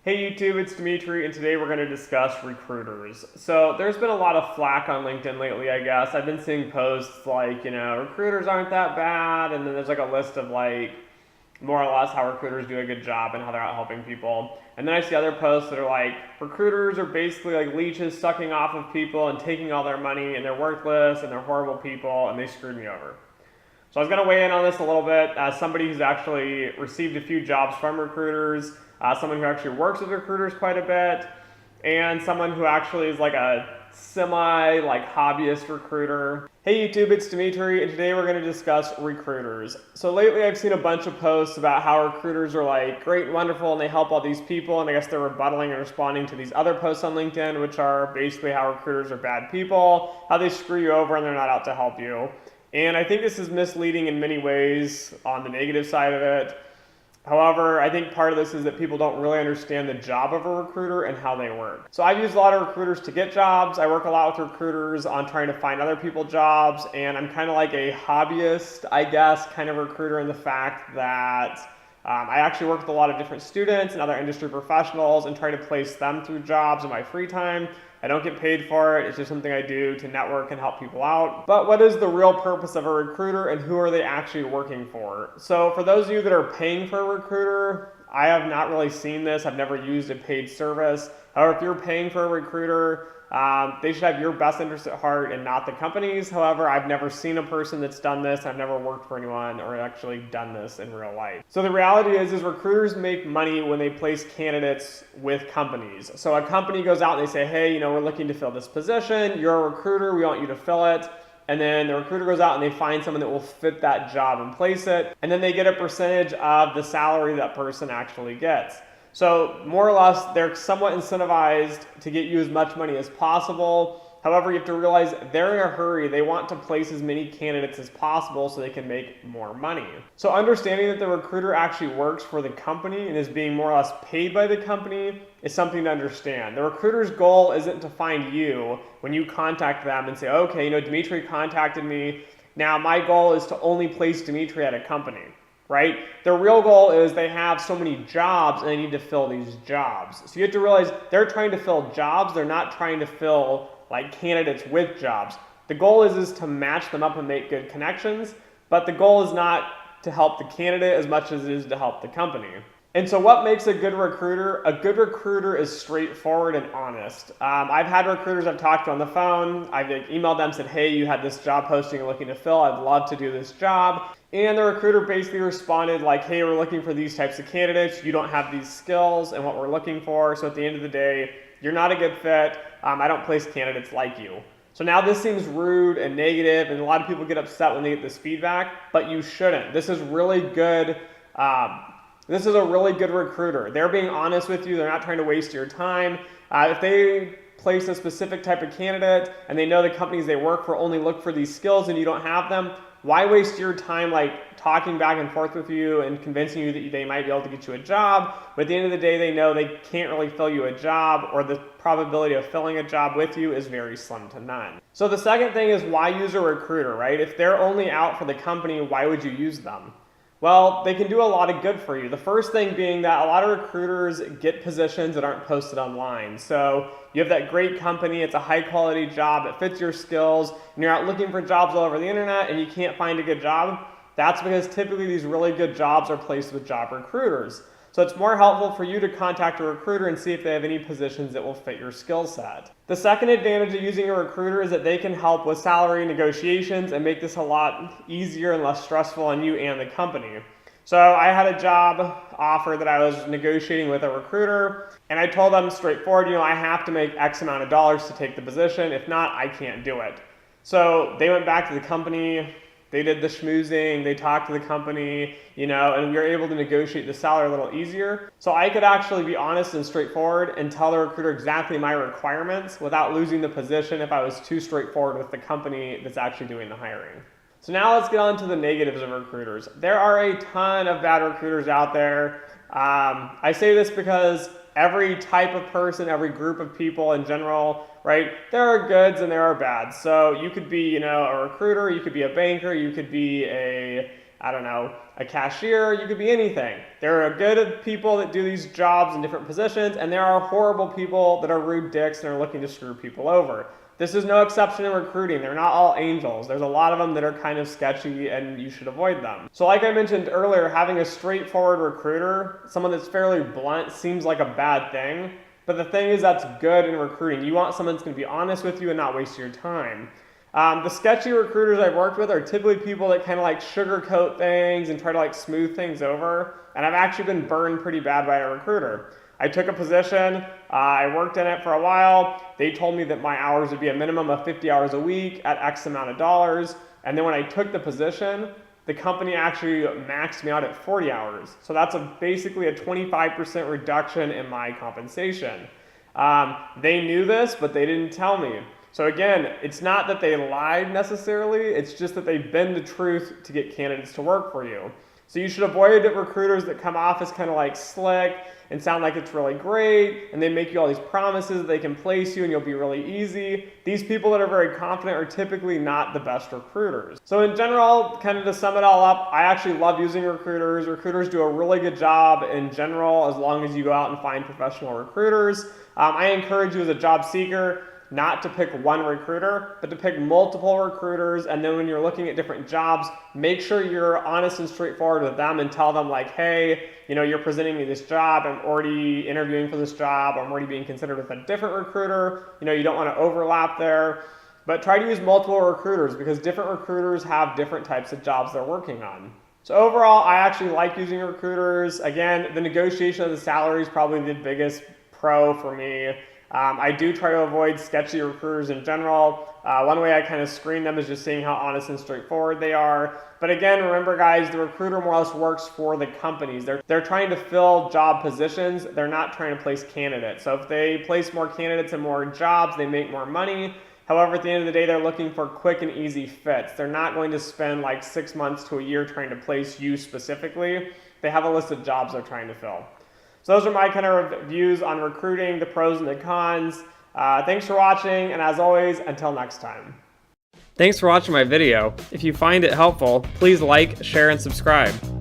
Hey YouTube, it's Dimitri, and today we're going to discuss recruiters. So there's been a lot of flack on LinkedIn lately, I guess. I've been seeing posts like, recruiters aren't that bad, and then there's like a list of like more or less how recruiters do a good job and how they're out helping people. And then I see other posts that are like, recruiters are basically like leeches sucking off of people and taking all their money, and they're worthless and they're horrible people and they screwed me over. So I was going to weigh in on this a little bit as somebody who's actually received a few jobs from recruiters, someone who actually works with recruiters quite a bit, and someone who actually is like a hobbyist recruiter. Hey YouTube, it's Dimitri, and today we're going to discuss recruiters. So lately I've seen a bunch of posts about how recruiters are like great and wonderful and they help all these people, and I guess they're rebuttaling and responding to these other posts on LinkedIn, which are basically how recruiters are bad people, how they screw you over and they're not out to help you. And I think this is misleading in many ways on the negative side of it. However, I think part of this is that people don't really understand the job of a recruiter and how they work. So I've used a lot of recruiters to get jobs. I work a lot with recruiters on trying to find other people jobs, and I'm kind of like a hobbyist, I guess, kind of recruiter in the fact that I actually work with a lot of different students and other industry professionals and try to place them through jobs in my free time. I don't get paid for it. It's just something I do to network and help people out. But what is the real purpose of a recruiter and who are they actually working for? So for those of you that are paying for a recruiter, I have not really seen this. I've never used a paid service. However, if you're paying for a recruiter, they should have your best interest at heart and not the company's. However, I've never seen a person that's done this. I've never worked for anyone or actually done this in real life. So the reality is recruiters make money when they place candidates with companies. So a company goes out and they say, hey, we're looking to fill this position. You're a recruiter. We want you to fill it. And then the recruiter goes out and they find someone that will fit that job and place it. And then they get a percentage of the salary that person actually gets. So more or less, they're somewhat incentivized to get you as much money as possible. However, you have to realize they're in a hurry. They want to place as many candidates as possible so they can make more money. So understanding that the recruiter actually works for the company and is being more or less paid by the company is something to understand. The recruiter's goal isn't to find you when you contact them and say, okay, Dimitri contacted me. Now my goal is to only place Dimitri at a company. Right? Their real goal is they have so many jobs and they need to fill these jobs. So you have to realize they're trying to fill jobs. They're not trying to fill like candidates with jobs. The goal is to match them up and make good connections, but the goal is not to help the candidate as much as it is to help the company. And so what makes a good recruiter? A good recruiter is straightforward and honest. I've had recruiters I've talked to on the phone. I've emailed them, said, hey, you had this job posting you're looking to fill. I'd love to do this job. And the recruiter basically responded like, hey, we're looking for these types of candidates. You don't have these skills and what we're looking for. So at the end of the day, you're not a good fit. I don't place candidates like you. So now this seems rude and negative, and a lot of people get upset when they get this feedback, but you shouldn't. This is really good. This is a really good recruiter. They're being honest with you. They're not trying to waste your time. If they place a specific type of candidate and they know the companies they work for only look for these skills and you don't have them, why waste your time like talking back and forth with you and convincing you that they might be able to get you a job, but at the end of the day they know they can't really fill you a job, or the probability of filling a job with you is very slim to none. So the second thing is, why use a recruiter, right? If they're only out for the company, why would you use them? Well, they can do a lot of good for you. The first thing being that a lot of recruiters get positions that aren't posted online. So you have that great company, it's a high quality job, it fits your skills, and you're out looking for jobs all over the internet and you can't find a good job. That's because typically these really good jobs are placed with job recruiters. So it's more helpful for you to contact a recruiter and see if they have any positions that will fit your skill set. The second advantage of using a recruiter is that they can help with salary negotiations and make this a lot easier and less stressful on you and the company. So I had a job offer that I was negotiating with a recruiter, and I told them straightforward, I have to make X amount of dollars to take the position. If not, I can't do it. So they went back to the company. They did the schmoozing, they talked to the company, and we were able to negotiate the salary a little easier. So I could actually be honest and straightforward and tell the recruiter exactly my requirements without losing the position if I was too straightforward with the company that's actually doing the hiring. So now let's get on to the negatives of recruiters. There are a ton of bad recruiters out there. I say this because every type of person, every group of people in general, right? There are goods and there are bads. So you could be, a recruiter, you could be a banker, you could be a I don't know, a cashier, you could be anything. There are good people that do these jobs in different positions, and there are horrible people that are rude dicks and are looking to screw people over. This is no exception in recruiting. They're not all angels. There's a lot of them that are kind of sketchy and you should avoid them. So like I mentioned earlier, having a straightforward recruiter, someone that's fairly blunt, seems like a bad thing. But the thing is, that's good in recruiting. You want someone that's going to be honest with you and not waste your time. The sketchy recruiters I've worked with are typically people that kind of like sugarcoat things and try to like smooth things over. And I've actually been burned pretty bad by a recruiter. I took a position, I worked in it for a while. They told me that my hours would be a minimum of 50 hours a week at X amount of dollars. And then when I took the position, the company actually maxed me out at 40 hours. So that's basically a 25% reduction in my compensation. They knew this, but they didn't tell me. So again, it's not that they lied necessarily, it's just that they bend the truth to get candidates to work for you. So you should avoid recruiters that come off as kind of like slick and sound like it's really great, and they make you all these promises that they can place you and you'll be really easy. These people that are very confident are typically not the best recruiters. So in general, kind of to sum it all up, I actually love using recruiters. Recruiters do a really good job in general as long as you go out and find professional recruiters. I encourage you as a job seeker not to pick one recruiter, but to pick multiple recruiters. And then when you're looking at different jobs, make sure you're honest and straightforward with them and tell them like, hey, you know, you're presenting me this job, I'm already interviewing for this job, I'm already being considered with a different recruiter. You know, you don't want to overlap there, but try to use multiple recruiters because different recruiters have different types of jobs they're working on. So overall, I actually like using recruiters. Again, the negotiation of the salary is probably the biggest pro for me. I do try to avoid sketchy recruiters in general. One way I kind of screen them is just seeing how honest and straightforward they are. But again, remember guys, the recruiter more or less works for the companies. They're trying to fill job positions. They're not trying to place candidates. So if they place more candidates and more jobs, they make more money. However, at the end of the day, they're looking for quick and easy fits. They're not going to spend like 6 months to a year trying to place you specifically. They have a list of jobs they're trying to fill. So those are my kind of views on recruiting, the pros and the cons. Thanks for watching, and as always, until next time. Thanks for watching my video. If you find it helpful, please like, share, and subscribe.